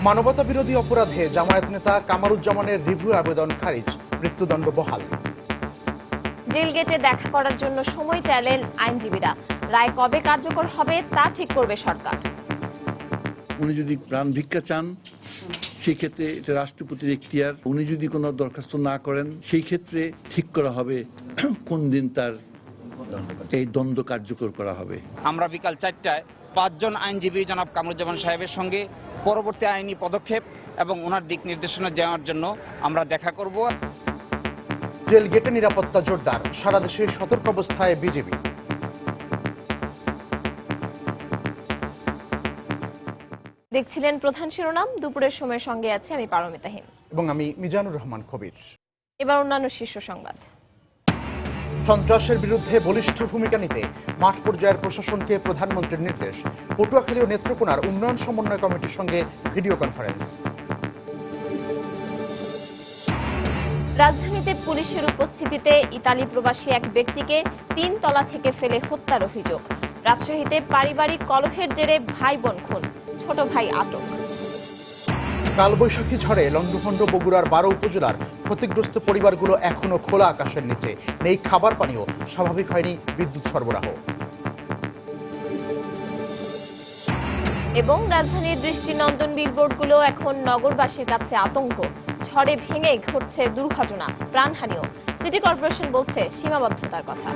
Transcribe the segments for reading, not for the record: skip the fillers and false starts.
মানবতা বিরোধী অপরাধে জামায়াত নেতা কামারুজ্জামানের রিভিউ আবেদন খারিজ, মৃত্যুদণ্ড বহাল। জেল গেটে দেখা করার জন্য সময় চাইলেন আইনজীবীরা। রায় কবে কার্যকর হবে তা ঠিক করবে সরকার। উনি যদি প্রাণ ভিক্ষা চান সেই ক্ষেত্রে এটা রাষ্ট্রপতির এখতিয়ার। উনি যদি কোনো দরখাস্ত না করেন সেই ক্ষেত্রে ঠিক করা হবে কোন দিন তার এই দণ্ড কার্যকর করা হবে। আমরা বিকাল 4টায় 5 জন আইনজীবী জনাব কামরুজ্জামান সাহেবের সঙ্গে পরবর্তী আইনি পদক্ষেপ এবং ওনার দিক নির্দেশনা দেওয়ার জন্য আমরা দেখা করব। জেল গেটে নিরাপত্তা জোরদার, সারা দেশে সতর্ক অবস্থায় বিজেপি। দেখছিলেন প্রধান শিরোনাম। দুপুরের সময়ের সঙ্গে আছে আমি পারমিতাহীন এবং আমি মিজানুর রহমান কবির। এবার অন্যান্য শীর্ষ সংবাদ। সন্ত্রাসের বিরুদ্ধে বলিষ্ঠ ভূমিকা নিতে মাঠ পর্যায়ের প্রশাসনকে প্রধানমন্ত্রীর নির্দেশ। পটুয়াখালী ও নেত্রকোনার উন্নয়ন সমন্বয় কমিটির সঙ্গে ভিডিও কনফারেন্স। রাজধানীতে পুলিশের উপস্থিতিতে ইতালি প্রবাসী এক ব্যক্তিকে 3 তলা থেকে ফেলে হত্যার অভিযোগ। রাজশাহীতে পারিবারিক কলহের জেরে ভাই বোন খুন, ছোট ভাই আটক। কালবৈশাখী ঝড়ে লন্ডভন্ড বগুড়ার 12 উপজেলার ক্ষতিগ্রস্ত পরিবারগুলো এখনো খোলা আকাশের নিচে। নেই খাবার পানীয়, স্বাভাবিক হয়নি বিদ্যুৎ সরবরাহ। এবং রাজধানীর দৃষ্টিনন্দন বিলবোর্ডগুলো এখন নগরবাসীর কাছে আতঙ্ক। ঝড়ে ভেঙে ঘটছে দুর্ঘটনা, প্রাণহানিও। সিটি কর্পোরেশন বলছে সীমাবদ্ধতার কথা।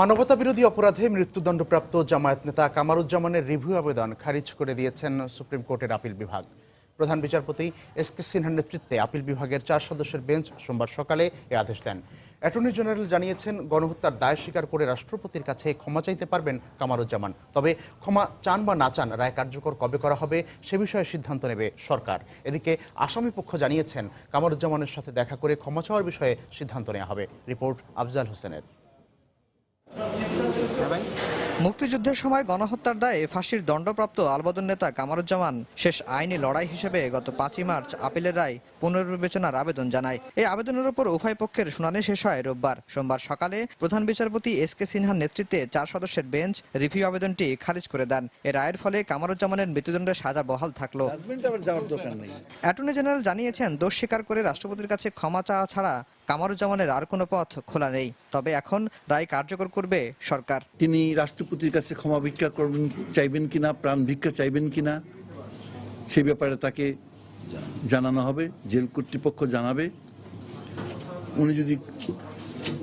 মানবতা বিরোধী অপরাধে মৃত্যুদণ্ডপ্রাপ্ত জামায়াত নেতা কামারুজ্জামানের রিভিউ আবেদন খারিজ করে দিয়েছেন সুপ্রিম কোর্টের আপিল বিভাগ। প্রধান বিচারপতি এস.কে সিনহার নেতৃত্বে আপিল বিভাগের 4 সদস্যের বেঞ্চ সোমবার সকালে এ আদেশ দেন। অ্যাটর্নি জেনারেল জানিয়েছেন, গণহত্যার দায় স্বীকার করে রাষ্ট্রপতির কাছে ক্ষমা চাইতে পারবেন কামারুজ্জামান। তবে ক্ষমা চান বা না চান, রায় কার্যকর কবে করা হবে সে বিষয়ে সিদ্ধান্ত নেবে সরকার। এদিকে আসামি পক্ষ জানিয়েছেন, কামারুজ্জামানের সাথে দেখা করে ক্ষমা চাওয়ার বিষয়ে সিদ্ধান্ত নেওয়া হবে। রিপোর্ট আফজাল হোসেনের। মুক্তিযুদ্ধের সময় গণহত্যার দায়ে ফাঁসির দণ্ডপ্রাপ্ত আলবদর নেতা কামারুজ্জামান শেষ আইনি লড়াই হিসেবে গত 5 মার্চ আপিলের রায় পুনর্বিবেচনার আবেদন জানায়। এই আবেদনের উপর উভয় পক্ষের শুনানি শেষ হয় রোববার। সোমবার সকালে প্রধান বিচারপতি এস.কে সিনহার নেতৃত্বে 4 সদস্যের বেঞ্চ রিভিউ আবেদনটি খারিজ করে দেন। এই রায়ের ফলে কামারুজ্জামানের মৃত্যুদণ্ডের সাজা বহাল থাকলো। অ্যাটর্নি জেনারেল জানিয়েছেন, দোষ স্বীকার করে রাষ্ট্রপতির কাছে ক্ষমা চাওয়া ছাড়া কামারুজ্জামানের আর কোনো পথ খোলা নেই। তবে এখন রায় কার্যকর করবে সরকার। তিনি রাষ্ট্রপতির কাছে ক্ষমা ভিক্ষা করবেন, চাইবেন কিনা, প্রাণ ভিক্ষা চাইবেন কিনা সে ব্যাপারে তাকে জানানো হবে, জেল কর্তৃপক্ষ জানাবে। উনি যদি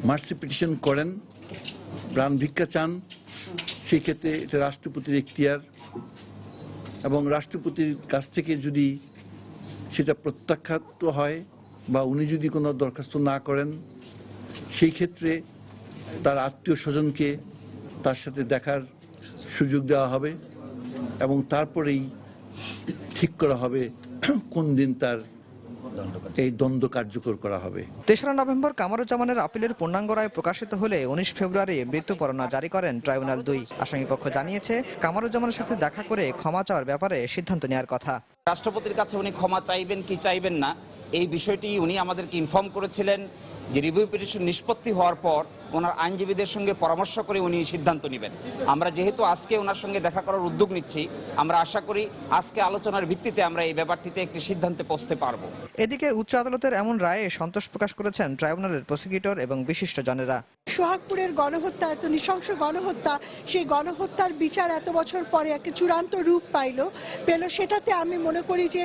মার্সি পিটিশন করেন, প্রাণ ভিক্ষা চান, সেই ক্ষেত্রে এটা রাষ্ট্রপতির এখতিয়ার এবং রাষ্ট্রপতির কাছ থেকে যদি সেটা প্রত্যাখ্যাত হয় বা উনি যদি কোনো দরখাস্ত না করেন সেই ক্ষেত্রে তার আত্মীয় স্বজনকে তার সাথে দেখার সুযোগ দেওয়া হবে এবং তারপরেই ঠিক করা হবে কোন দিন তার এই দণ্ড কার্যকর করা হবে। 3রা নভেম্বর কামারুজ্জামানের আপিলের পূর্ণাঙ্গ রায় প্রকাশিত হলে 19 ফেব্রুয়ারি মৃত্যু পরোয়ানা জারি করেন ট্রাইব্যুনাল 2। আসামিপক্ষ জানিয়েছে, কামারুজ্জামানের সাথে দেখা করে ক্ষমা চাওয়ার ব্যাপারে সিদ্ধান্ত নেওয়ার কথা। রাষ্ট্রপতির কাছে উনি ক্ষমা চাইবেন কি চাইবেন না এই বিষয়টি উনি আমাদেরকে ইনফর্ম করেছিলেন যে রিভিউ পিটিশন নিষ্পত্তি হওয়ার পর ওনার আইনজীবীদের সঙ্গে পরামর্শ করে উনি সিদ্ধান্ত নেবেন। আমরা যেহেতু আজকে ওনার সঙ্গে দেখা করার উদ্যোগ নিচ্ছি, আমরা আশা করি আজকে আলোচনার ভিত্তিতে আমরা এই ব্যাপারটিতে একটি সিদ্ধান্তে পৌঁছতে পারব। এদিকে উচ্চ আদালতের এমন রায়ে সন্তোষ প্রকাশ করেছেন ট্রাইব্যুনালের প্রসিকিউটর এবং বিশিষ্টজনেরা। সোহাগপুরের গণহত্যা, এত নৃশংস গণহত্যা, সেই গণহত্যার বিচার এত বছর পরে একটা চূড়ান্ত রূপ পেল, সেটাতে আমি মনে করি যে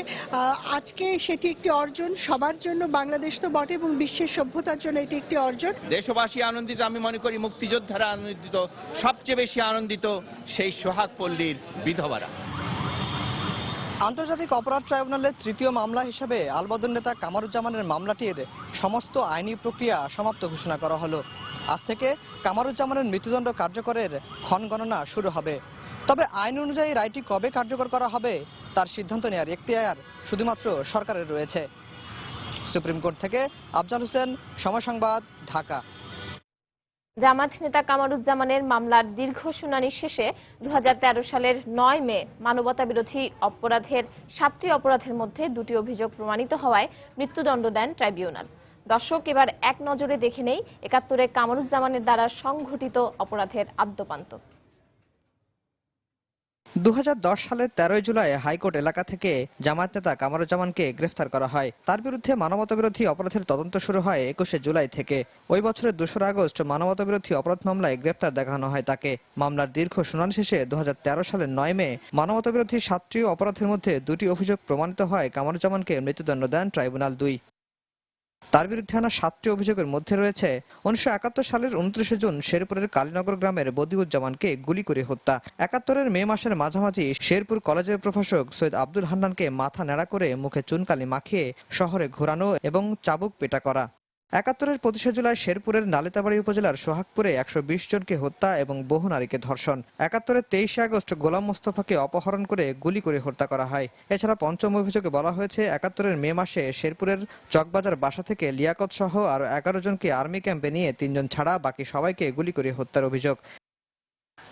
আজকে সেটি একটি অর্জন সবার জন্য, বাংলাদেশ তো বটে এবং বিশ্বের সভ্যতার জন্য এটি একটি অর্জন। দেশবাসী আনন্দিত, আমি মনে করি মুক্তিযোদ্ধারা আনন্দিত, সবচেয়ে বেশি আনন্দিত সেই সোহাগপল্লীর বিধবারা। আন্তর্জাতিক অপরাধ ট্রাইব্যুনালের 3য় মামলা হিসেবে আলবদর নেতা কামারুজ্জামানের মামলাটির সমস্ত আইনি প্রক্রিয়া সমাপ্ত ঘোষণা করা হলো। আজ থেকে কামারুজ্জামানের মৃত্যুদণ্ড কার্যকরের ক্ষণ গণনা শুরু হবে। তবে আইন অনুযায়ী রায়টি কবে কার্যকর করা হবে তার সিদ্ধান্ত নেওয়ার এখতিয়ার শুধুমাত্র সরকারের রয়েছে। সুপ্রিম কোর্ট থেকে আফজাল হোসেন, সময় সংবাদ, ঢাকা। জামায়াত নেতা কামারুজ্জামানের মামলার দীর্ঘ শুনানি শেষে 2013 সালের 9 মে মানবতাবিরোধী অপরাধের 7টি অপরাধের মধ্যে 2টি অভিযোগ প্রমাণিত হওয়ায় মৃত্যুদণ্ড দেন ট্রাইব্যুনাল। দর্শক, এবার এক নজরে দেখে নেই 71-এ কামারুজ্জামানের দ্বারা সংঘটিত অপরাধের আদ্যোপান্ত। 2010 সালের 13 জুলাই হাইকোর্ট এলাকা থেকে জামায়াত নেতা কামারুজ্জামানকে গ্রেফতার করা হয়। তার বিরুদ্ধে মানবতাবিরোধী অপরাধের তদন্ত শুরু হয় 21 জুলাই থেকে। ওই বছরের 2 আগস্ট মানবতাবিরোধী অপরাধ মামলায় গ্রেফতার দেখানো হয় তাকে। মামলার দীর্ঘ শুনানি শেষে 2013 সালের 9 মে মানবতাবিরোধী 7টি অপরাধের মধ্যে 2টি অভিযোগ প্রমাণিত হয় কামারুজ্জামানকে মৃত্যুদণ্ড দেন ট্রাইব্যুনাল 2। তার বিরুদ্ধে আনা 7টি অভিযোগের মধ্যে রয়েছে 1971 সালের 29 জুন শেরপুরের কালীনগর গ্রামের বদিউজ্জামানকে গুলি করে হত্যা, 71-এর মে মাসের মাঝামাঝি শেরপুর কলেজের প্রভাষক সৈয়দ আব্দুল হান্নানকে মাথা ন্যাড়া করে মুখে চুনকালি মাখিয়ে শহরে ঘোরানো এবং চাবুক পেটা করা, 71-এর 25 জুলাই শেরপুরের নালিতাবাড়ী উপজেলার সোহাগপুরে 120 জনকে হত্যা এবং বহু নারীকে ধর্ষণ, 71-এর 23 আগস্ট গোলাম মোস্তফাকে অপহরণ করে গুলি করে হত্যা করা হয়। এছাড়া পঞ্চম অভিযোগে বলা হয়েছে 71-এর মে মাসে শেরপুরের চকবাজার বাসা থেকে লিয়াকত সহ আরো 11 জনকে আর্মি ক্যাম্পে নিয়ে 3 জন ছাড়া বাকি সবাইকে গুলি করে হত্যার অভিযোগ।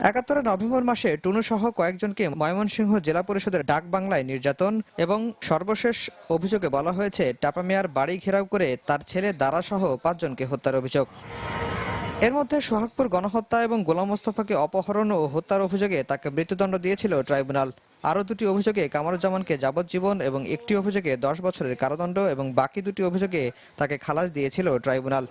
71-এর নভেম্বর মাসে টুনু সহ কয়েকজনকে ময়মনসিংহ জেলা পরিষদের ডাক বাংলায় নির্যাতন এবং সর্বশেষ অভিযোগে বলা হয়েছে টাপা মিয়ার বাড়ি ঘেরাও করে তার ছেলে দারা সহ 5 জনকে হত্যার অভিযোগ। এর মধ্যে সোহাগপুর গণহত্যা এবং গোলাম মোস্তফাকে অপহরণ ও হত্যার অভিযোগে তাকে মৃত্যুদণ্ড দিয়েছিল ট্রাইব্যুনাল। আরও 2টি অভিযোগে কামারুজ্জামানকে যাবজ্জীবন এবং একটি অভিযোগে 10 বছরের কারাদণ্ড এবং বাকি 2টি অভিযোগে তাকে খালাস দিয়েছিল ট্রাইব্যুনাল।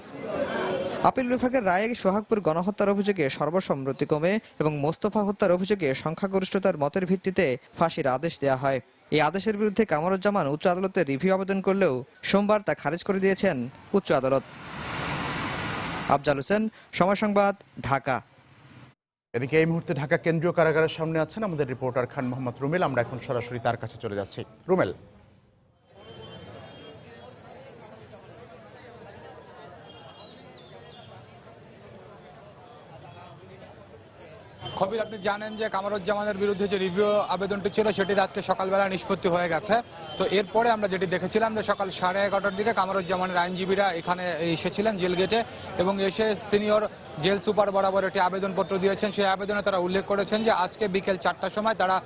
আপিল বিভাগের রায়ে সোহাগপুর গণহত্যার অভিযোগে সর্বসম্মতিক্রমে এবং মোস্তফা হত্যার অভিযোগে সংখ্যাগরিষ্ঠতার মতের ভিত্তিতে ফাঁসির আদেশ দেওয়া হয়। এই আদেশের বিরুদ্ধে কামারুজ্জামান উচ্চ আদালতে রিভিউ আবেদন করলেও সোমবার তা খারিজ করে দিয়েছেন উচ্চ আদালত। আফজাল হোসেন, সময় সংবাদ, ঢাকা। এদিকে এই মুহূর্তে ঢাকা কেন্দ্রীয় কারাগারের সামনে আছেন আমাদের রিপোর্টার খান মোহাম্মদ রুমেল। আমরা এখন সরাসরি তার কাছে চলে যাচ্ছি। রুমেল, খবির, আপনি জানেন যে কামারুজ্জামানের বিরুদ্ধে যে রিভিউ আবেদনটি ছিল সেটির আজকে সকালবেলা নিষ্পত্তি হয়ে গেছে। তো এরপরে আমরা যেটি দেখেছিলাম যে সকাল 11:30টার দিকে কামারুজ্জামানের আইনজীবীরা এখানে এসেছিলেন জেল গেটে এবং এসে সিনিয়র জেল সুপার বরাবর একটি আবেদনপত্র দিয়েছেন। সেই আবেদনে তারা উল্লেখ করেছেন যে আজকে বিকেল 4টার সময় তারা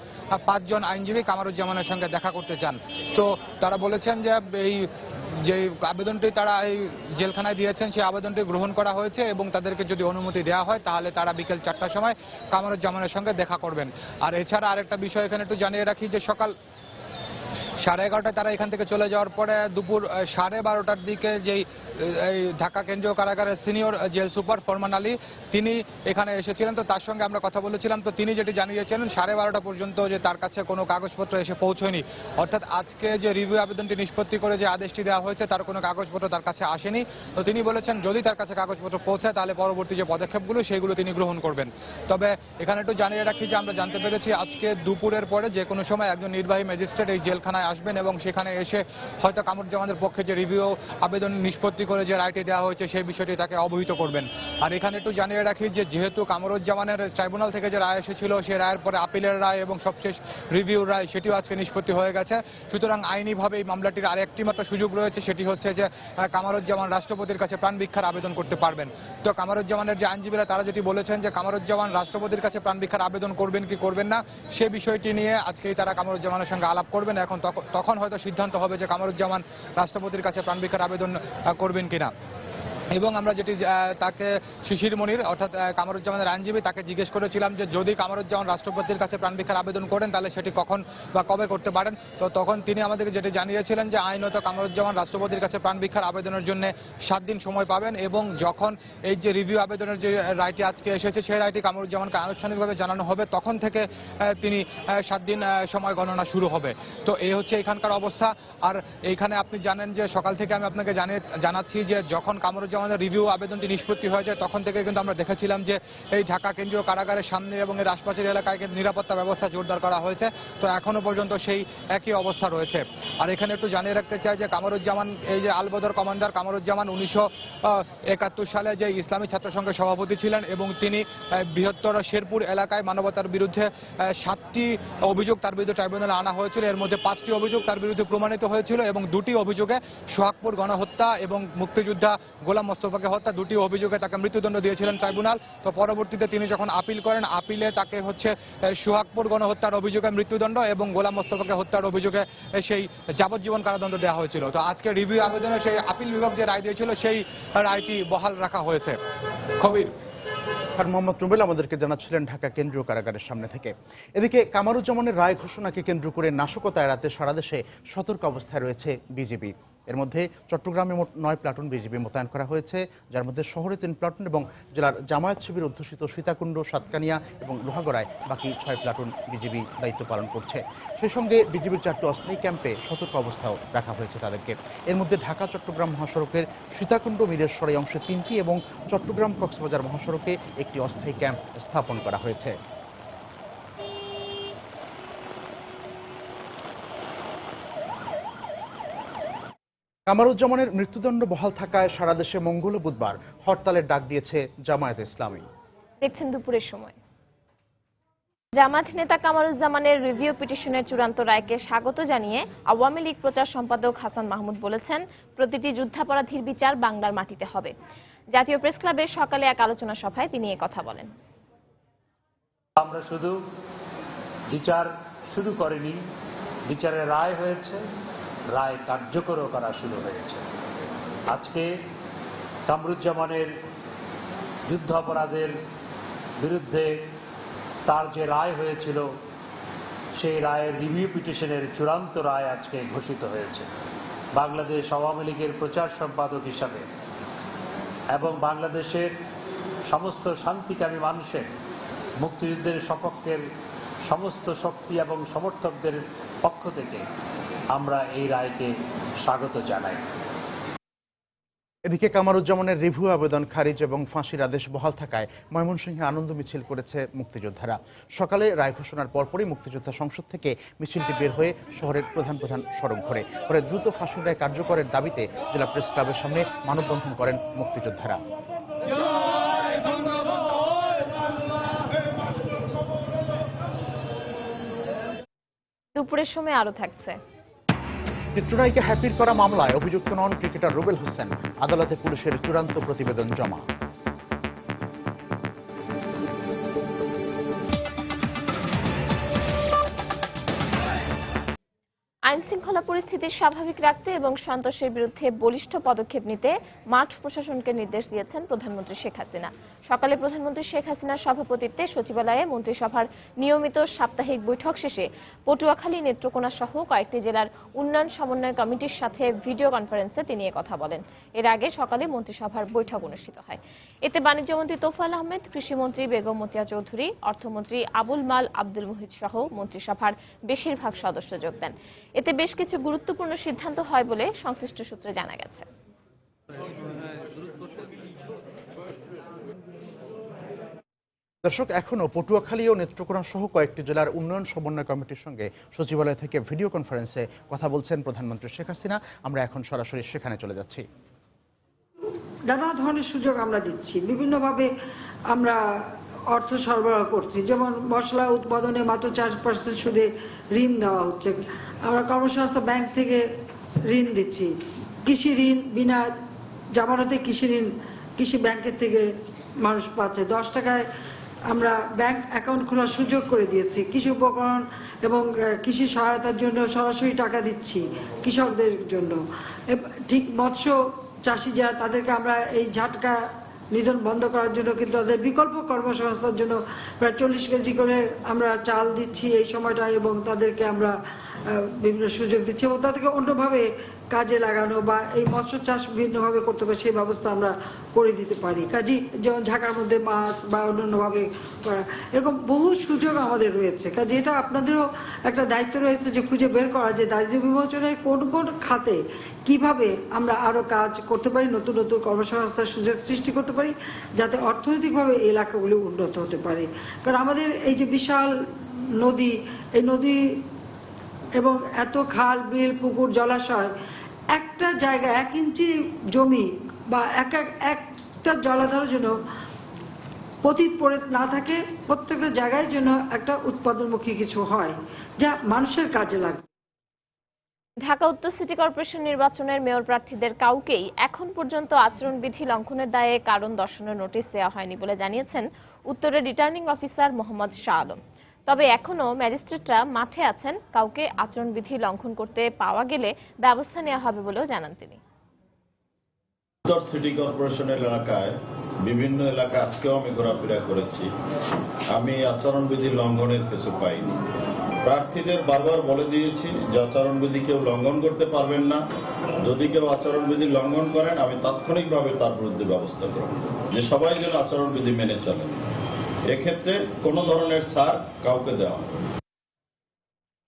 5 জন আইনজীবী কামারুজ্জামানের সঙ্গে দেখা করতে চান। তো তারা বলেছেন যে এই যে আবেদনটি তারা এই জেলখানায় দিয়েছেন সেই আবেদনটি গ্রহণ করা হয়েছে এবং তাদেরকে যদি অনুমতি দেওয়া হয় তাহলে তারা বিকেল 4টার সময় কামারুজ্জামানের সঙ্গে দেখা করবেন। আর এছাড়া আরেকটা বিষয় এখানে একটু জানিয়ে রাখি যে সকাল 11:30টায় তারা এখান থেকে চলে যাওয়ার পরে দুপুর 12:30টার দিকে যেই ঢাকা কেন্দ্রীয় কারাগারের সিনিয়র জেল সুপার ফরমান আলী তিনি এখানে এসেছিলেন। তো তার সঙ্গে আমরা কথা বলেছিলাম। তো তিনি যেটি জানিয়েছিলেন 12:30টা পর্যন্ত যে তার কাছে কোনো কাগজপত্র এসে পৌঁছয়নি, অর্থাৎ আজকে যে রিভিউ আবেদনটি নিষ্পত্তি করে যে আদেশটি দেওয়া হয়েছে তার কোনো কাগজপত্র তার কাছে আসেনি। তো তিনি বলেছেন যদি তার কাছে কাগজপত্র পৌঁছায় তাহলে পরবর্তী যে পদক্ষেপগুলো সেগুলো তিনি গ্রহণ করবেন। তবে এখানে একটু জানিয়ে রাখি যে আমরা জানতে পেরেছি আজকে দুপুরের পরে যে কোনো সময় একজন নির্বাহী ম্যাজিস্ট্রেট এই জেলখানায় আসবেন এবং সেখানে এসে হয়তো কামারুজ্জামানের পক্ষে যে রিভিউ আবেদন নিষ্পত্তি করে যে রায়টি দেওয়া হয়েছে সেই বিষয়টি তাকে অবহিত করবেন। আর এখানে একটু জানিয়ে রাখি যে যেহেতু কামারুজ্জামানের ট্রাইব্যুনাল থেকে যে রায় এসেছিল সেই রায়ের পরে আপিলের রায় এবং সবশেষ রিভিউর রায় সেটিও আজকে নিষ্পত্তি হয়ে গেছে। সুতরাং আইনিভাবে এই মামলাটির আরেকটি মাত্র সুযোগ রয়েছে, সেটি হচ্ছে যে কামারুজ্জামান রাষ্ট্রপতির কাছে প্রাণ ভিক্ষার আবেদন করতে পারবেন। তো কামারুজ্জামানের যে আইনজীবীরা তারা যেটি বলেছেন যে কামারুজ্জামান রাষ্ট্রপতির কাছে প্রাণ ভিক্ষার আবেদন করবেন কি করবেন না সে বিষয়টি নিয়ে আজকেই তারা কামারুজ্জামানের সঙ্গে আলাপ করবেন। এখন তখন হয়তো সিদ্ধান্ত হবে যে কামারুজ্জামান রাষ্ট্রপতির কাছে প্রাণ ভিক্ষার আবেদন করবেন কিনা। এবং আমরা যেটি তাকে শিশির মনির অর্থাৎ কামারুজ্জামানের আইনজীবী তাকে জিজ্ঞেস করেছিলাম যে যদি কামারুজ্জামান রাষ্ট্রপতির কাছে প্রাণ ভিক্ষার আবেদন করেন তাহলে সেটি কখন বা কবে করতে পারেন। তো তখন তিনি আমাদেরকে যেটি জানিয়েছিলেন যে আইনত কামারুজ্জামান রাষ্ট্রপতির কাছে প্রাণ ভিক্ষার আবেদনের জন্য 7 দিন সময় পাবেন এবং যখন এই যে রিভিউ আবেদনের যে রায়টি আজকে এসেছে সেই রায়টি কামারুজ্জামানকে আনুষ্ঠানিকভাবে জানানো হবে তখন থেকে তিনি 7 দিন সময় গণনা শুরু হবে। তো এই হচ্ছে এখানকার অবস্থা। আর এইখানে আপনি জানেন যে সকাল থেকে আমি আপনাকে জানাচ্ছি যে যখন কামারুজ্জামানের রিভিউ আবেদনটি নিষ্পত্তি হয়ে যায় তখন থেকে কিন্তু আমরা দেখেছিলাম যে এই ঢাকা কেন্দ্রীয় কারাগারের সামনে এবং এর আশপাশের এলাকায় নিরাপত্তা ব্যবস্থা জোরদার করা হয়েছে। তো এখনো পর্যন্ত সেই একই অবস্থা রয়েছে। আর এখানে একটু জানিয়ে রাখতে চাই যে কামারুজ্জামান এই যে আলবদর কমান্ডার কামারুজ্জামান 1971 সালে যে ইসলামী ছাত্র সংঘের সভাপতি ছিলেন এবং তিনি বৃহত্তর শেরপুর এলাকায় মানবতার বিরুদ্ধে 7টি অভিযোগ তার বিরুদ্ধে ট্রাইব্যুনালে আনা হয়েছিল। এর মধ্যে 5টি অভিযোগ তার বিরুদ্ধে প্রমাণিত হয়েছিল এবং 2টি অভিযোগে সোহাগপুর গণহত্যা এবং মুক্তিযোদ্ধা গোলাম গোলাম মোস্তফাকে হত্যা, দুটি অভিযোগে তাকে মৃত্যুদণ্ড দিয়েছিলেন ট্রাইব্যুনাল। তো পরবর্তীতে তিনি যখন আপিল করেন, আপিলে তাকে সোহাগপুর গণহত্যার অভিযোগে মৃত্যুদণ্ড এবং গোলাম মোস্তফাকে হত্যার অভিযোগে সেই যাবজ্জীবন কারাদণ্ড দেওয়া হয়েছিল। তো আজকে রিভিউ আবেদনে সেই আপিল বিভাগ যে রায় দিয়েছিল সেই রায়টি বহাল রাখা হয়েছে। কবির খান মোহাম্মদ রুবেল আমাদেরকে জানাচ্ছিলেন ঢাকা কেন্দ্রীয় কারাগারের সামনে থেকে। এদিকে কামারুজ্জামানের রায় ঘোষণাকে কেন্দ্র করে নাশকতা এড়াতে সারা দেশে সতর্ক অবস্থায় রয়েছে বিজিবি। এর মধ্যে চট্টগ্রামে মোট 9 প্লাটুন বিজিবি মোতায়েন করা হয়েছে, যার মধ্যে শহরে 3 প্লাটুন এবং জেলার জামায়াত শিবির অধ্যুষিত সীতাকুণ্ড, সাতকানিয়া এবং লোহাগড়ায় বাকি 6 প্লাটুন বিজিবি দায়িত্ব পালন করছে। সেই সঙ্গে বিজিবির 4টি অস্থায়ী ক্যাম্পে সতর্ক অবস্থাও রাখা হয়েছে তাদেরকে। এর মধ্যে ঢাকা চট্টগ্রাম মহাসড়কের সীতাকুণ্ড মিরেরসরাই অংশে 3টি এবং চট্টগ্রাম কক্সবাজার মহাসড়কে একটি অস্থায়ী ক্যাম্প স্থাপন করা হয়েছে। কামারুজ্জামানের মৃত্যুদণ্ড বহাল থাকায় সারা দেশে মঙ্গল ও বুধবার হরতালের ডাক দিয়েছে জামায়াতে ইসলামী। দেখছেন দুপুরের সময়। জামায়াত নেতা কামারুজ্জামানের রিভিউ পিটিশনের চূড়ান্ত রায়কে স্বাগত জানিয়ে আওয়ামী লীগ প্রচার সম্পাদক হাসান মাহমুদ বলেছেন, প্রতিটি যুদ্ধাপরাধীর বিচার বাংলার মাটিতে হবে। জাতীয় প্রেস ক্লাবে সকালে এক আলোচনা সভায় তিনি কথা বলেন। আমরা শুধু বিচার শুরু করিনি, বিচারের রায় হয়েছে, রায় কার্যকরও করা শুরু হয়েছে। আজকে কামরুজ্জামানের যুদ্ধ অপরাধের বিরুদ্ধে তার যে রায় হয়েছিল সেই রায়ের রিভিউ পিটিশনের চূড়ান্ত রায় আজকে ঘোষিত হয়েছে। বাংলাদেশ আওয়ামী লীগের প্রচার সম্পাদক হিসাবে এবং বাংলাদেশের সমস্ত শান্তিকামী মানুষের, মুক্তিযুদ্ধের সপক্ষের সমস্ত শক্তি এবং সমর্থকদের পক্ষ থেকে আমরা এই রায়কে স্বাগত জানাই। এদিকে কামারুজ্জামানের রিভিউ আবেদন খারিজ এবং ফাঁসির আদেশ বহাল থাকায় ময়মনসিংহে আনন্দ মিছিল করেছে মুক্তিযোদ্ধারা। সকালে রায় ঘোষণার পরপরই মুক্তিযোদ্ধা সংসদ থেকে মিছিলটি বের হয়ে শহরের প্রধান প্রধান সড়ক ঘোরে। পরে দ্রুত ফাঁসির রায় কার্যকরের দাবিতে জেলা প্রেস ক্লাবের সামনে মানববন্ধন করেন মুক্তিযোদ্ধারা। দুপুরের সময় আরো থাকছে। চিত্রনায়িকা হ্যাপির করা মামলায় অভিযুক্ত নন ক্রিকেটার রুবেল হোসেন। আদালতে পুলিশের চূড়ান্ত প্রতিবেদন জমা। আইনশৃঙ্খলা পরিস্থিতি স্বাভাবিক রাখতে এবং সন্ত্রাসের বিরুদ্ধে বলিষ্ঠ পদক্ষেপ নিতে মাঠ প্রশাসনকে নির্দেশ দিয়েছেন প্রধানমন্ত্রী শেখ হাসিনা। সকালে প্রধানমন্ত্রী শেখ হাসিনার সভাপতিত্বে সচিবালয়ে মন্ত্রিসভার নিয়মিত সাপ্তাহিক বৈঠক শেষে পটুয়াখালী, নেত্রকোনা সহ কয়েকটি জেলার উন্নয়ন সমন্বয় কমিটির সাথে ভিডিও কনফারেন্সে তিনি কথা বলেন। এর আগে সকালে মন্ত্রিসভার বৈঠক অনুষ্ঠিত হয়। এতে বাণিজ্যমন্ত্রী তোফায়েল আহমেদ, কৃষিমন্ত্রী বেগম মতিয়া চৌধুরী, অর্থমন্ত্রী আবুল মাল আব্দুল মুহিত সহ মন্ত্রিসভার বেশিরভাগ সদস্য যোগ দেন। এতে বেশ কিছু গুরুত্বপূর্ণ সিদ্ধান্ত হয় বলে সংশ্লিষ্ট সূত্রে জানা গেছে। দর্শক, এখনো পটুয়াখালী ও নেত্রকোনা সহ কয়েকটি জেলার উন্নয়ন সমন্বয় কমিটির সঙ্গে সচিবালয় থেকে ভিডিও কনফারেন্সে কথা বলছেন প্রধানমন্ত্রী শেখ হাসিনা। আমরা এখন সরাসরি সেখানে চলে যাচ্ছি। নানা ধরনের সুযোগ আমরা দিচ্ছি, বিভিন্নভাবে আমরা অর্থ সরবরাহ করছি। যেমন মশলা উৎপাদনে মাত্র 4% সুদে ঋণ দেওয়া হচ্ছে। আমরা কর্মসংস্থান ব্যাংক থেকে ঋণ দিচ্ছি। কৃষি ঋণ বিনা জামানতে কৃষি ব্যাংকের থেকে মানুষ পাচ্ছে। 10 টাকায় আমরা ব্যাংক অ্যাকাউন্ট খোলার সুযোগ করে দিয়েছি। কৃষি উপকরণ এবং কৃষি সহায়তার জন্য সরাসরি টাকা দিচ্ছি কৃষকদের জন্য। ঠিক মৎস্য চাষি যারা, তাদেরকে আমরা এই ঝাটকা নিধন বন্ধ করার জন্য কিন্তু তাদের বিকল্প কর্মসংস্থানের জন্য প্রায় 40 কেজি করে আমরা চাল দিচ্ছি এই সময়টা, এবং তাদেরকে আমরা বিভিন্ন সুযোগ দিচ্ছি এবং তাদেরকে অন্যভাবে কাজে লাগানো বা এই মৎস্য চাষ ভিন্নভাবে করতে পারে সেই ব্যবস্থা আমরা করে দিতে পারি। কাজী যেমন ঝাঁকার মধ্যে মাছ বা অন্যান্যভাবে করা, এরকম বহু সুযোগ আমাদের রয়েছে। কাজে এটা আপনাদেরও একটা দায়িত্ব রয়েছে যে খুঁজে বের করা যে দারিদ্র্য বিমোচনের কোন কোন খাতে কিভাবে আমরা আরো কাজ করতে পারি, নতুন নতুন কর্মসংস্থার সুযোগ সৃষ্টি করতে পারি, যাতে অর্থনৈতিকভাবে এই এলাকাগুলি উন্নত হতে পারে। কারণ আমাদের এই যে বিশাল নদী, এই নদী এবং এত খাল, বিল, পুকুর, জলাশয়, একটা জায়গা 1 ইঞ্চি জমি বা একটা জলাধারের জন্য পতিত পড়ে না থাকে, প্রত্যেকটা জায়গায় যেন একটা উৎপাদনমুখী কিছু হয় যা মানুষের কাজে লাগবে। ঢাকা উত্তর সিটি কর্পোরেশন নির্বাচনের মেয়র প্রার্থীদের কাউকেই এখন পর্যন্ত আচরণবিধি লঙ্ঘনের দায়ে কারণ দর্শানোর নোটিশ দেওয়া হয়নি বলে জানিয়েছেন উত্তরের রিটার্নিং অফিসার মোহাম্মদ শাহ আলম। তবে এখনো ম্যাজিস্ট্রেটরা মাঠে আছেন, কাউকে আচরণবিধি লঙ্ঘন করতে পাওয়া গেলে ব্যবস্থা নেওয়া হবে বলেও জানান তিনি। উত্তর সিটি কর্পোরেশনের এলাকায় বিভিন্ন এলাকা আজকেও আমি ঘোরাফেরা করেছি, আমি আচরণবিধি লঙ্ঘনের কিছু পাইনি। প্রার্থীদের বারবার বলে দিয়েছি যে আচরণবিধি কেউ লঙ্ঘন করতে পারবেন না, যদি কেউ আচরণবিধি লঙ্ঘন করেন আমি তাৎক্ষণিকভাবে তার বিরুদ্ধে ব্যবস্থা করব, যে সবাই যেন আচরণবিধি মেনে চলেন। এক্ষেত্রে কোনো ধরনের ছাড় কাউকে দেওয়া হবে।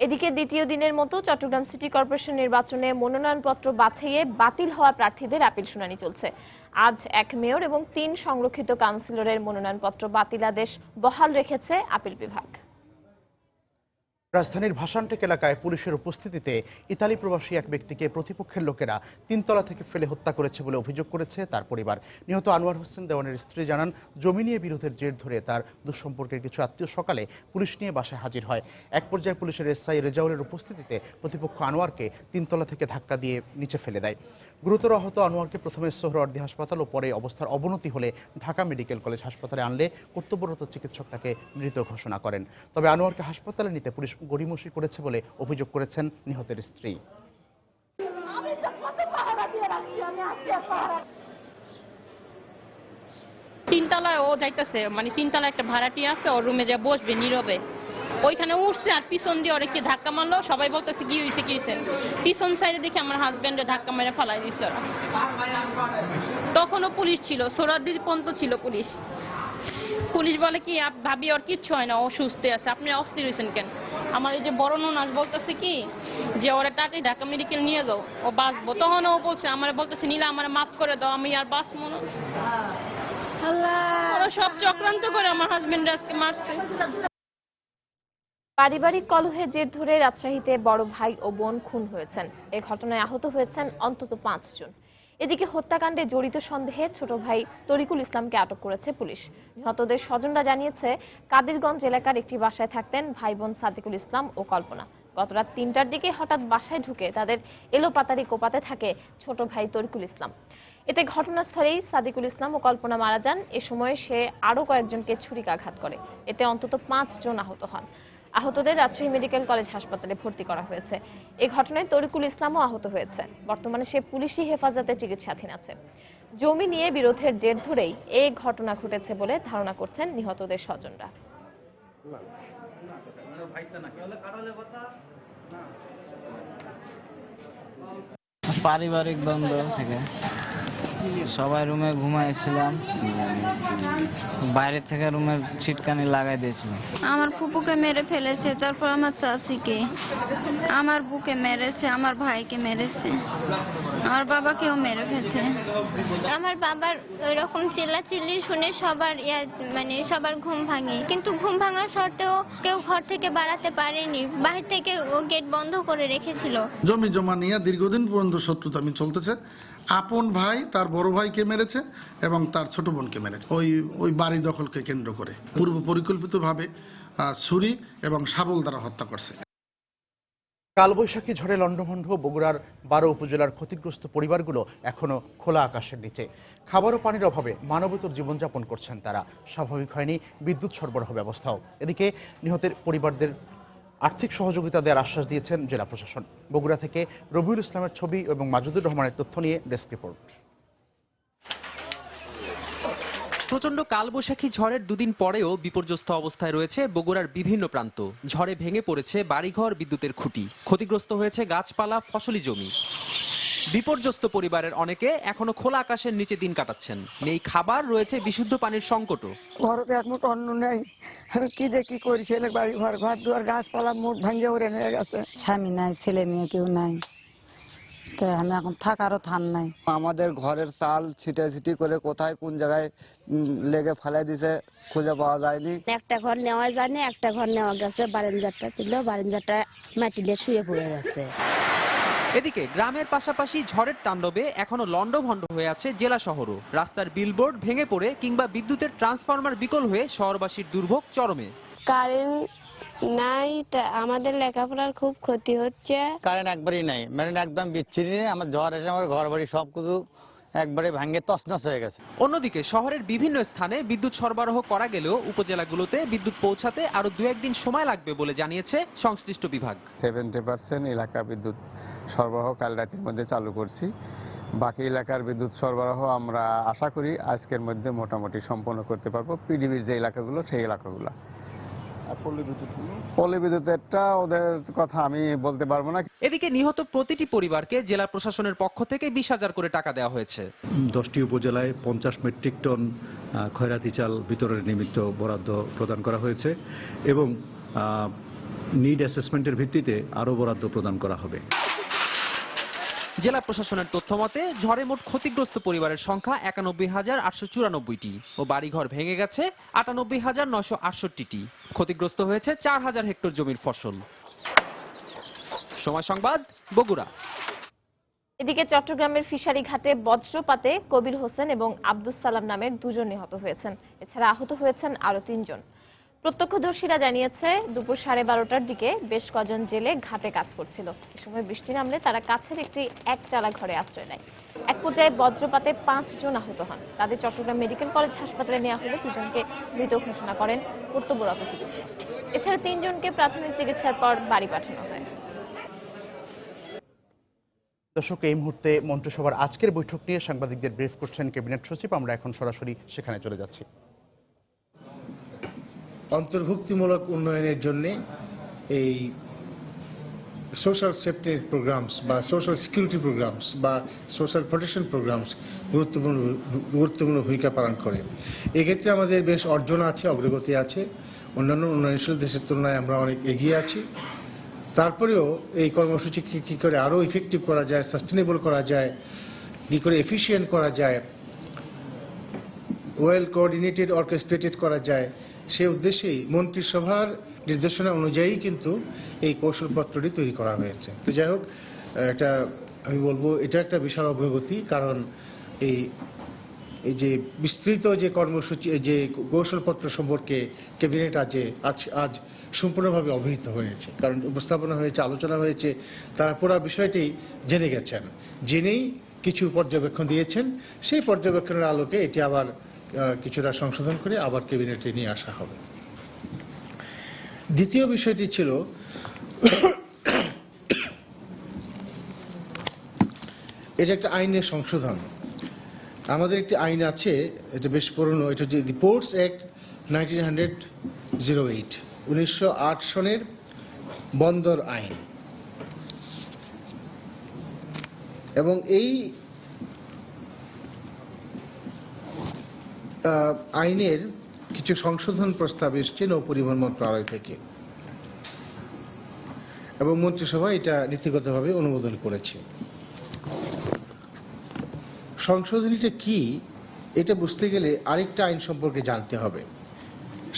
এদিকে দ্বিতীয় দিনের মতো চট্টগ্রাম সিটি কর্পোরেশন নির্বাচনে মনোনয়নপত্র বাছাইয়ে বাতিল হওয়া প্রার্থীদের আপিল শুনানি চলছে। আজ এক মেয়র এবং 3 সংরক্ষিত কাউন্সিলরের মনোনয়নপত্র বাতিল আদেশ বহাল রেখেছে আপিল বিভাগ। রাজধানীর ভাসানটেক এলাকায় পুলিশের উপস্থিতিতে ইতালি প্রবাসী এক ব্যক্তিকে প্রতিপক্ষের লোকেরা 3 তলা থেকে ফেলে হত্যা করেছে বলে অভিযোগ করেছে তার পরিবার। নিহত আনোয়ার হোসেন দেওয়ানের স্ত্রী জানান, জমি নিয়ে বিরোধের জের ধরে তার দুঃসম্পর্কের কিছু আত্মীয় সকালে পুলিশ নিয়ে বাসায় হাজির হয়। এক পর্যায়ে পুলিশের এসআই রেজাউলের উপস্থিতিতে প্রতিপক্ষ আনোয়ারকে 3 তলা থেকে ধাক্কা দিয়ে নিচে ফেলে দেয়। গুরুতর আহত আনোয়ারকে প্রথমে সোহরাওয়ার্দী হাসপাতাল ও পরে অবস্থার অবনতি হলে ঢাকা মেডিকেল কলেজ হাসপাতালে আনলে কর্তব্যরত চিকিৎসক তাকে মৃত ঘোষণা করেন। তবে আনোয়ারকে হাসপাতালে নিতে পুলিশ গড়িমসি করেছে বলে অভিযোগ করেছেন নিহতের স্ত্রী। তিনতলায় ও যাইতেছে, মানে তিনতলায় একটা ভাড়াটি আছে, ওর রুমে যা বসবে নীরবে, ওইখানে উঠছে আর পিছন দিয়ে ওরে কি ধাক্কা মারলো। সবাই বলতেছে কি হয়েছে কি হয়েছে, পিছন সাইডে দেখে আমার হাজবেন্ডে ধাক্কা মেরে ফালাই দিচ্ছে ওরা। তখনও পুলিশ ছিল, সোহরাওয়ার্দী পর্যন্ত ছিল পুলিশ। পুলিশ বলে কি ভাবি ওর কিচ্ছু হয় না, ও সুস্থ আছে, আপনি অস্থির হয়েছেন কেন? আমার এই যে বড় ননাস বলতেছে কি যে ওরা তাড়াতাড়ি ঢাকা মেডিকেল নিয়ে যাও, ও বাঁচবো। তখন ও বলছে, আমার বলতেছে নীলা আমার মাফ করে দাও, আমি আর বাঁচবো না। ওরা সব চক্রান্ত করে আমার হাজবেন্ড আজকে মারছে। পারিবারিক কলহের জের ধরে রাজশাহীতে বড় ভাই ও বোন খুন হয়েছেন। এই ঘটনায় আহত হয়েছেন অন্তত 5 জন। এদিকে হত্যাকাণ্ডে জড়িত সন্দেহে ছোট ভাই তরিকুল ইসলামকে আটক করেছে পুলিশ। নিহতদের স্বজনরা জানিয়েছে, কাদিরগঞ্জ এলাকার একটি বাসায় থাকতেন ভাই বোন সাদিকুল ইসলাম ও কল্পনা। গত রাত 3টার দিকে হঠাৎ বাসায় ঢুকে তাদের এলোপাতাড়ি কোপাতে থাকে ছোট ভাই তরিকুল ইসলাম। এতে ঘটনাস্থলেই সাদিকুল ইসলাম ও কল্পনা মারা যান। এ সময় সে আরো কয়েকজনকে ছুরিকাঘাত করে। এতে অন্তত 5 জন আহত হন। আহতদের রাজশাহী মেডিকেল কলেজ হাসপাতালে ভর্তি করা হয়েছে। এই ঘটনায় তরিকুল ইসলামও আহত হয়েছে। বর্তমানে সে পুলিশি হেফাজতে চিকিৎসাধীন আছে। জমি নিয়ে বিরোধের জের ধরেই এই ঘটনা ঘটেছে বলে ধারণা করছেন নিহতদের স্বজনরা। পারিবারিক দ্বন্দ্ব থেকে সবাই রুমে ঘুমাইছিলাম, বাইরে থেকে রুমের ছিটকানি লাগাই দিয়েছিল। আমার ফুপুকে মেরে ফেলেছে, তারপর আমার চাচিকে, আমার বুকে মেরেছে, আমার ভাইকে মেরেছে, আমার বাবাকেও মেরে ফেলেছে। আমার বাবার ওইরকম চিল্লাচিল্লি শুনে সবার ঘুম ভাঙে, কিন্তু ঘুম ভাঙার সত্ত্বেও কেউ ঘর থেকে বাড়াতে পারেনি, বাহির থেকে ও গেট বন্ধ করে রেখেছিল। জমি জমা নিয়ে দীর্ঘদিন পর্যন্ত শত্রুতা চলতেছে। আপন ভাই তার বড় ভাইকে মেরেছে এবং তার ছোট বোনকে মেরেছে ওই বাড়ি দখলকে কেন্দ্র করে পূর্ব পরিকল্পিতভাবে ছুরি এবং শাবল দ্বারা হত্যা করছে। কালবৈশাখী ঝড়ে লণ্ডভণ্ড বগুড়ার 12 উপজেলার ক্ষতিগ্রস্ত পরিবারগুলো এখনো খোলা আকাশের নিচে। খাবার ও পানির অভাবে মানবেতর জীবনযাপন করছেন তারা। স্বাভাবিক হয়নি বিদ্যুৎ সরবরাহ ব্যবস্থাও। এদিকে নিহতের পরিবারদের আর্থিক সহযোগিতা দেওয়ার আশ্বাস দিয়েছেন জেলা প্রশাসন। বগুড়া থেকে রবিউল ইসলামের ছবি এবং মাজুদুর রহমানের তথ্য নিয়ে ডেস্ক রিপোর্ট। প্রচন্ড কালবৈশাখী ঝড়ের 2 দিন পরেও বিপর্যস্ত অবস্থায় রয়েছে বগুড়ার বিভিন্ন প্রান্ত। ঝড়ে ভেঙে পড়েছে বাড়িঘর, বিদ্যুতের খুঁটি, ক্ষতিগ্রস্ত হয়েছে গাছপালা, ফসলি জমি। বিপর্যস্ত পরিবারের অনেকে এখনো খোলা আকাশের নিচে দিন কাটাচ্ছেন। নেই খাবার, রয়েছে বিশুদ্ধ পানির সংকটও। ঘরতে এক মুঠ অন্ন নেই, আমি কি যে কি করি, ছেলে বাড়ি ঘর দুয়ার গাছপালা মুঠ ভাঙে উড়ে নিয়ে গেছে। স্বামী নাই, ছেলে মেয়ে কেউ নাই, তাই আমি এখন থাকারও থান নাই। আমাদের ঘরের চাল ছিটাছিটি করে কোথায় কোন জায়গায় লেগে ফেলাই দিছে খুঁজে পাওয়া যায়নি। একটা ঘর নেওয়া যায়নি, একটা ঘর নেওয়া গেছে, বারান্দাটা ছিল, বারান্দাটা মাটিতে শুয়ে পড়ে গেছে। এদিকে গ্রামের পাশাপাশি ঝড়ের তাণ্ডবে এখনো লণ্ডভণ্ড হয়ে আছে জেলা শহরও। রাস্তার বিলবোর্ড ভেঙে পড়ে কিংবা বিদ্যুতের ট্রান্সফরমার বিকল হয়ে শহরবাসীর দুর্ভোগ চরমে। কারেন্ট নাই, আমাদের লেখাপড়ার খুব ক্ষতি হচ্ছে। কারেন্ট একবারই নাই, মানে একদম বিচ্ছিন্ন। আমার ঝড় এসে আমার ঘর বাড়ি সব কিছু একবারে ভাঙে তছনছ হয়ে গেছে। অন্যদিকে শহরের বিভিন্ন স্থানে বিদ্যুৎ সরবরাহ করা গেলেও উপজেলাগুলোতে বিদ্যুৎ পৌঁছাতে আরো 2-1 দিন সময় লাগবে বলে জানিয়েছে সংশ্লিষ্ট বিভাগ। 70% এলাকা বিদ্যুৎ সরবরাহ কাল রাতের মধ্যে চালু করছি। বাকি এলাকার বিদ্যুৎ সরবরাহ আমরা আশা করি আজকের মধ্যে মোটামুটি সম্পন্ন করতে পারবো। পিডিবির যে এলাকাগুলো সেই এলাকাগুলো। পল্লী বিদ্যুতেরটা ওদের কথা আমি বলতে পারবো না। এদিকে নিহত প্রতিটি পরিবারকে জেলা প্রশাসনের পক্ষ থেকে 20,000 করে টাকা দেওয়া হয়েছে। 10টি উপজেলায় 50 মেট্রিক টন খয়রাতি চাল বিতরণের নিমিত্ত বরাদ্দ প্রদান করা হয়েছে এবং নিড অ্যাসেসমেন্টের ভিত্তিতে আরও বরাদ্দ প্রদান করা হবে। জেলা প্রশাসনের তথ্য মতে ঝড়ে মোট ক্ষতিগ্রস্ত পরিবারের সংখ্যা 91,894টি ও বাড়িঘর ভেঙে গেছে 98,968টি। ক্ষতিগ্রস্ত হয়েছে 4,000 হেক্টর জমির ফসল। সময় সংবাদ, বগুড়া। এদিকে চট্টগ্রামের ফিশারি ঘাটে বজ্রপাতে কবির হোসেন এবং আব্দুস সালাম নামের 2 জন নিহত হয়েছেন। এছাড়া আহত হয়েছেন আরো 3 জন। প্রত্যক্ষদর্শীরা জানিয়েছে দুপুর 12:30টার দিকে বেশ কজন জেলে ঘাটে কাজ করছিল। এ সময় বৃষ্টি নামলে তারা কাছের একটি একচালা ঘরে আশ্রয় নেয়। এক পর্যায়ে বজ্রপাতে 5 জন আহত হন। তাদের চট্টগ্রাম মেডিকেল কলেজ হাসপাতালে নেওয়া হলে 2 জনকে মৃত ঘোষণা করেন কর্তব্যরত চিকিৎসক। এছাড়া 3 জনকে প্রাথমিক চিকিৎসার পর বাড়ি পাঠানো হয়। দর্শক, এই মুহূর্তে মন্ত্রিসভার আজকের বৈঠক নিয়ে সাংবাদিকদের ব্রিফ করছেন ক্যাবিনেট সচিব। আমরা এখন সরাসরি সেখানে চলে যাচ্ছি। অন্তর্ভুক্তিমূলক উন্নয়নের জন্য এই সোশ্যাল সেফটি প্রোগ্রামস বা সোশ্যাল সিকিউরিটি প্রোগ্রামস বা সোশ্যাল প্রোটেকশন প্রোগ্রামস গুরুত্বপূর্ণ ভূমিকা পালন করে। এক্ষেত্রে আমাদের বেশ অর্জন আছে, অগ্রগতি আছে। অন্যান্য উন্নয়নশীল দেশের তুলনায় আমরা অনেক এগিয়ে আছি। তারপরেও এই কর্মসূচিকে কী করে আরও ইফেক্টিভ করা যায়, সাস্টেনেবল করা যায়, কী করে এফিশিয়েন্ট করা যায়, ওয়েল কোঅর্ডিনেটেড অর্কেস্ট্রেটেড করা যায়, সে উদ্দেশ্যেই মন্ত্রিসভার নির্দেশনা অনুযায়ী কিন্তু এই কৌশলপত্রটি তৈরি করা হয়েছে। তো যাই হোক, এটা আমি বলবো এটা একটা বিশাল অগ্রগতি। কারণ এই যে বিস্তৃত যে কর্মসূচি, যে কৌশলপত্র সম্পর্কে ক্যাবিনেট আজ সম্পূর্ণভাবে অবহিত হয়েছে। কারণ উপস্থাপনা হয়েছে, আলোচনা হয়েছে, তারা পুরো বিষয়টি জেনে গেছেন, জেনেই কিছু পর্যবেক্ষণ দিয়েছেন। সেই পর্যবেক্ষণের আলোকে এটি আবার কিছুটা সংশোধন করে আবার ক্যাবিনেটে নিয়ে আসা হবে। দ্বিতীয় বিষয়টি ছিল এটা একটা আইনের সংশোধন। আমাদের একটি আইন আছে, এটা বেশ পুরনো, এটা যে পোর্টস অ্যাক্ট 1908 1908 সনের বন্দর আইন। এবং এই আইনের কিছু সংশোধন প্রস্তাব এসছে নৌ পরিবহন মন্ত্রণালয় থেকে এবং মন্ত্রিসভা এটা নীতিগতভাবে অনুমোদন করেছে। সংশোধনীটা কি এটা বুঝতে গেলে আরেকটা আইন সম্পর্কে জানতে হবে।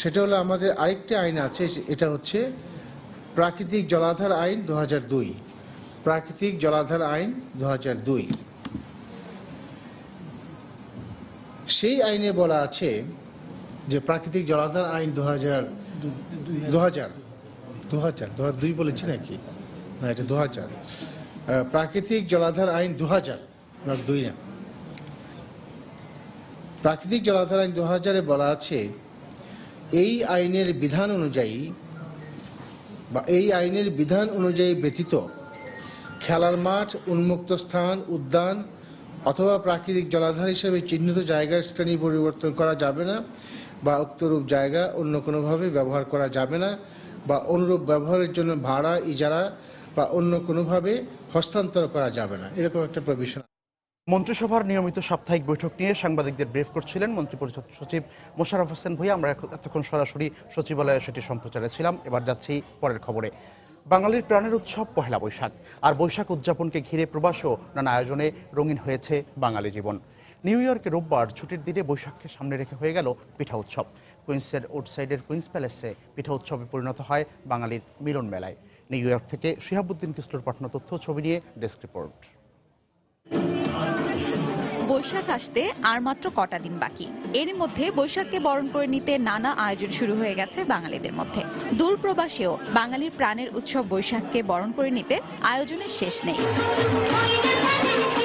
সেটা হলো আমাদের আরেকটা আইন আছে, এটা হচ্ছে প্রাকৃতিক জলাধার আইন 2002। প্রাকৃতিক জলাধার আইন 2002। সেই আইনে বলা আছে যে প্রাকৃতিক জলাধার আইন 2002 বলেছি নাকি, না এটা 2000। প্রাকৃতিক জলাধার আইন 2000, 2 না। প্রাকৃতিক জলাধার আইন 2000-এ বলা আছে এই আইনের বিধান অনুযায়ী বা এই আইনের বিধান অনুযায়ী ব্যতীত খেলার মাঠ, উন্মুক্ত স্থান, উদ্যান অথবা প্রাকৃতিক জলাধার হিসেবে চিহ্নিত জায়গার শ্রেণী পরিবর্তন করা যাবে না বা উক্তরূপ জায়গা অন্য কোনোভাবে ব্যবহার করা যাবে না বা অনুরূপ ব্যবহারের জন্য ভাড়া, ইজারা বা অন্য কোনোভাবে হস্তান্তর করা যাবে না, এরকম একটা প্রভিশন। মন্ত্রিসভার নিয়মিত সাপ্তাহিক বৈঠক নিয়ে সাংবাদিকদের ব্রিফ করছিলেন মন্ত্রিপরিষদ সচিব মোশাররফ হোসেন ভূঁইয়া। আমরা এতক্ষণ সরাসরি সচিবালয়ে সেটি সম্প্রচারে ছিলাম। এবার যাচ্ছি পরের খবরে। বাঙালির প্রাণের উৎসব পহেলা বৈশাখ, আর বৈশাখ উদযাপনকে ঘিরে প্রবাসও নানা আয়োজনে রঙিন হয়েছে বাঙালি জীবন। নিউ ইয়র্কে রোববার ছুটির দিনে বৈশাখকে সামনে রেখে হয়ে গেল পিঠা উৎসব। কুইন্সের আউটসাইডের কুইন্স প্যালেসে পিঠা উৎসবে পরিণত হয় বাঙালির মিলন মেলায়। নিউ ইয়র্ক থেকে শিহাবুদ্দিন কিস্টুর পাঠানো তথ্য ছবি নিয়ে ডেস্ক রিপোর্ট। বৈশাখ আসতে আর মাত্র কটা দিন বাকি। এরই মধ্যে বৈশাখকে বরণ করে নিতে নানা আয়োজন শুরু হয়ে গেছে বাঙালিদের মধ্যে। দূর প্রবাসেও বাঙালির প্রাণের উৎসব বৈশাখকে বরণ করে নিতে আয়োজনের শেষ নেই।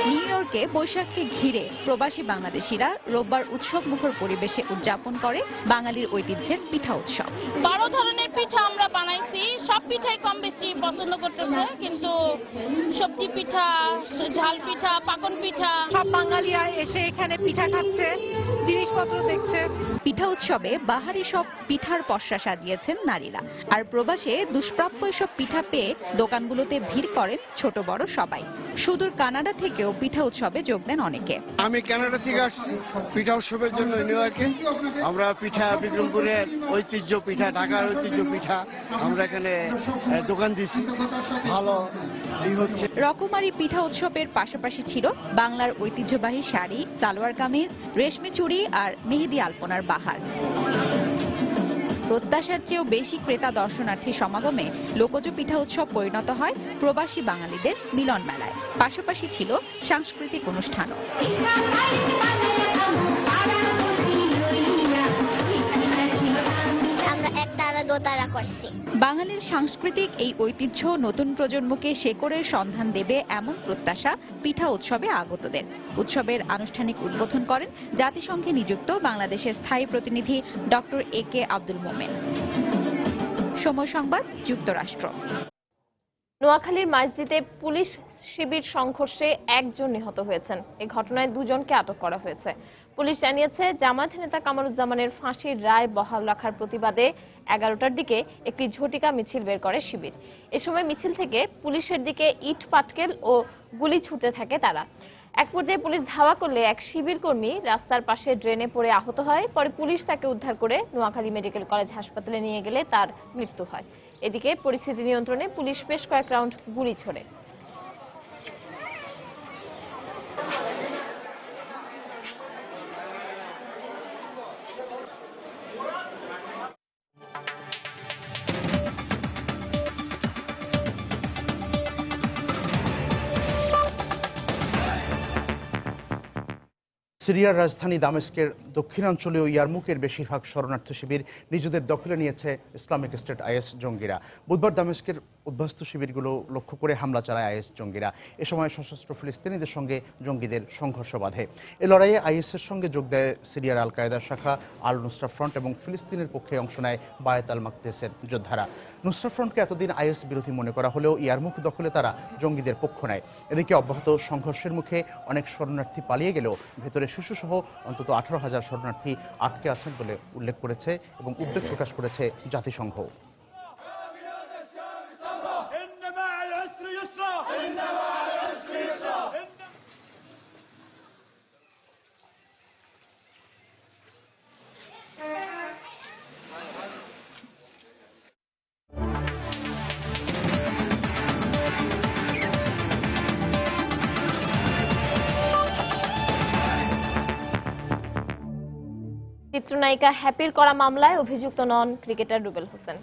নিউ ইয়র্কে বৈশাখকে ঘিরে প্রবাসী বাংলাদেশিরা রোববার উৎসব মুখর পরিবেশে উদযাপন করে বাঙালির ঐতিহ্যের পিঠা উৎসব। 12 ধরনের পিঠা আমরা বানাইছি, সব পিঠাই কম বেশি পছন্দ করতেছে, কিন্তু সবজি পিঠা, ঝাল পিঠা, পাকন পিঠা, সব বাঙালিরা এসে এখানে পিঠা খাচ্ছে, জিনিসপত্র দেখছে। পিঠা উৎসবে বাহারি সব পিঠার পসরা সাজিয়েছেন নারীরা। আর প্রবাসে দুষ্প্রাপ্য এসব পিঠা পেয়ে দোকানগুলোতে ভিড় করেন ছোট বড় সবাই। সুদূর কানাডা থেকেও পিঠা উৎসবে যোগ দেন অনেকে। আমি কানাডা থেকে আসছি পিঠা উৎসবের জন্য নিউ ইয়র্কে। আমরা পিঠা বিক্রমপুরের ঐতিহ্য পিঠা, ঢাকার ঐতিহ্য পিঠা আমরা এখানে দোকান দিচ্ছি। ভালো হচ্ছে। রকমারি পিঠা উৎসবের পাশাপাশি ছিল বাংলার ঐতিহ্যবাহী শাড়ি, সালোয়ার কামিজ, রেশমি চুড়ি আর মেহেদি আলপনার বাহার। প্রত্যাশার চেয়েও বেশি ক্রেতা দর্শনার্থী সমাগমে লোকজ পিঠা উৎসব পরিণত হয় প্রবাসী বাঙালিদের মিলন মেলায়। পাশাপাশি ছিল সাংস্কৃতিক অনুষ্ঠানও। বাঙালির সাংস্কৃতিক এই ঐতিহ্য নতুন প্রজন্মকে শেকড়ের সন্ধান দেবে এমন প্রত্যাশা পিঠা উৎসবে আগতদের। উৎসবের আনুষ্ঠানিক উদ্বোধন করেন জাতিসংঘে নিযুক্ত বাংলাদেশের স্থায়ী প্রতিনিধি ডক্টর AK আব্দুল মোমেন। সময় সংবাদ, যুক্তরাষ্ট্র। নোয়াখালীর মাইজদীতে পুলিশ শিবির সংঘর্ষে একজন নিহত হয়েছেন। এই ঘটনায় দুজনকে আটক করা হয়েছে। পুলিশ জানিয়েছে, জামায়াত নেতা কামারুজ্জামানের ফাঁসির রায় বহাল রাখার প্রতিবাদে 11টার দিকে একটি ঝটিকা মিছিল বের করে শিবির। এ সময় মিছিল থেকে পুলিশের দিকে ইট পাটকেল ও গুলি ছুটতে থাকে তারা। এক পর্যায়ে পুলিশ ধাওয়া করলে এক শিবির কর্মী রাস্তার পাশে ড্রেনে পড়ে আহত হয়। পরে পুলিশ তাকে উদ্ধার করে নোয়াখালী মেডিকেল কলেজ হাসপাতালে নিয়ে গেলে তার মৃত্যু হয়। এদিকে পরিস্থিতি নিয়ন্ত্রণে পুলিশ বেশ কয়েক রাউন্ড গুলি ছোড়ে। সিরিয়ার রাজধানী দামেস্কের দক্ষিণাঞ্চলীয় ইয়ারমুকের বেশিরভাগ শরণার্থী শিবির নিজেদের দখলে নিয়েছে ইসলামিক স্টেট IS জঙ্গিরা। বুধবার দামেস্কের উদ্বাস্তু শিবিরগুলো লক্ষ্য করে হামলা চালায় IS জঙ্গিরা। এ সময় সশস্ত্র ফিলিস্তিনিদের সঙ্গে জঙ্গিদের সংঘর্ষ বাধে। এ লড়াইয়ে IS-এর সঙ্গে যোগ দেয় সিরিয়ার আল কায়েদার শাখা আল নুসরা ফ্রন্ট এবং ফিলিস্তিনের পক্ষে অংশ নেয় বায়েত আল মাকদেসের যোদ্ধারা। নুসরা ফ্রন্টকে এতদিন IS বিরোধী মনে করা হলেও ইয়ারমুক দখলে তারা জঙ্গিদের পক্ষ নেয়। এদিকে অব্যাহত সংঘর্ষের মুখে অনেক শরণার্থী পালিয়ে গেলেও ভেতরে শিশুসহ অন্তত 18,000 শরণার্থী আটকে আছেন বলে উল্লেখ করেছে এবং উদ্বেগ প্রকাশ করেছে জাতিসংঘ। চিত্রনায়িকা হ্যাপির করা মামলায় অভিযুক্ত নন ক্রিকেটার রুবেল হোসেন।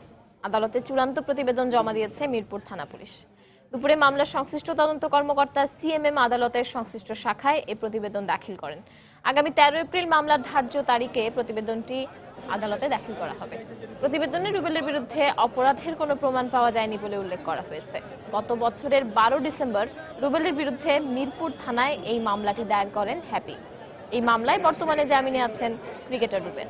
আদালতে চূড়ান্ত প্রতিবেদন জমা দিয়েছে মিরপুর থানা পুলিশ। দুপুরে মামলার সংশ্লিষ্ট তদন্ত কর্মকর্তা CMM আদালতের সংশ্লিষ্ট শাখায় এই প্রতিবেদন দাখিল করেন। আগামী 13 এপ্রিল মামলার ধার্য তারিখে প্রতিবেদনটি আদালতে দাখিল করা হবে। প্রতিবেদনে রুবেলের বিরুদ্ধে অপরাধের কোনো প্রমাণ পাওয়া যায়নি বলে উল্লেখ করা হয়েছে। গত বছরের 12 ডিসেম্বর রুবেলের বিরুদ্ধে মিরপুর থানায় এই মামলাটি দায়ের করেন হ্যাপি। এই মামলায় বর্তমানে জামিনে আছেন ক্রিকেটার রুবেল।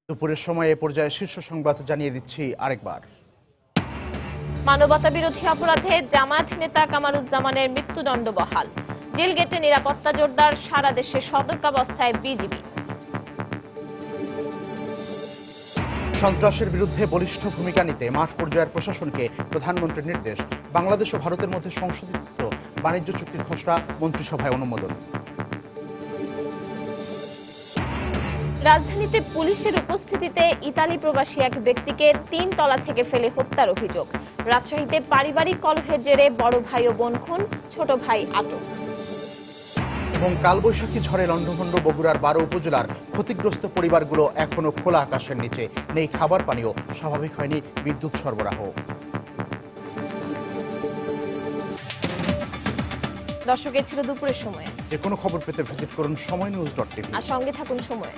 দুপুরের সময় এ পর্যায়ে শীর্ষ সংবাদ জানিয়ে দিচ্ছি আরেকবার। মানবতা বিরোধী অপরাধে জামায়াত নেতা কামারুজ্জামানের মৃত্যুদণ্ড বহাল। জেল গেটে নিরাপত্তা জোরদার, সারা দেশে সতর্কাবস্থায় বিজিবি। সন্ত্রাসের বিরুদ্ধে বলিষ্ঠ ভূমিকা নিতে মাঠ পর্যায়ের প্রশাসনকে প্রধানমন্ত্রীর নির্দেশ। বাংলাদেশ ও ভারতের মধ্যে সংশোধিত বাণিজ্য চুক্তির খসড়া মন্ত্রিসভায় অনুমোদন। রাজধানীতে পুলিশের উপস্থিতিতে ইতালি প্রবাসী এক ব্যক্তিকে 3 তলা থেকে ফেলে হত্যার অভিযোগ। রাজশাহীতে পারিবারিক কলহের জেরে বড় ভাই ও বোন খুন, ছোট ভাই আটক। এবং কালবৈশাখী ঝড়ে লণ্ডভণ্ড বগুড়ার 12 উপজেলার ক্ষতিগ্রস্ত পরিবারগুলো এখনো খোলা আকাশের নিচে। নেই খাবার পানীয়, স্বাভাবিক হয়নি বিদ্যুৎ সরবরাহ। দর্শক, এ ছিল দুপুরের সময়। যে কোনো খবর পেতে ভিজিট করুন সময়নিউজ.tv আর সঙ্গে থাকুন সময়।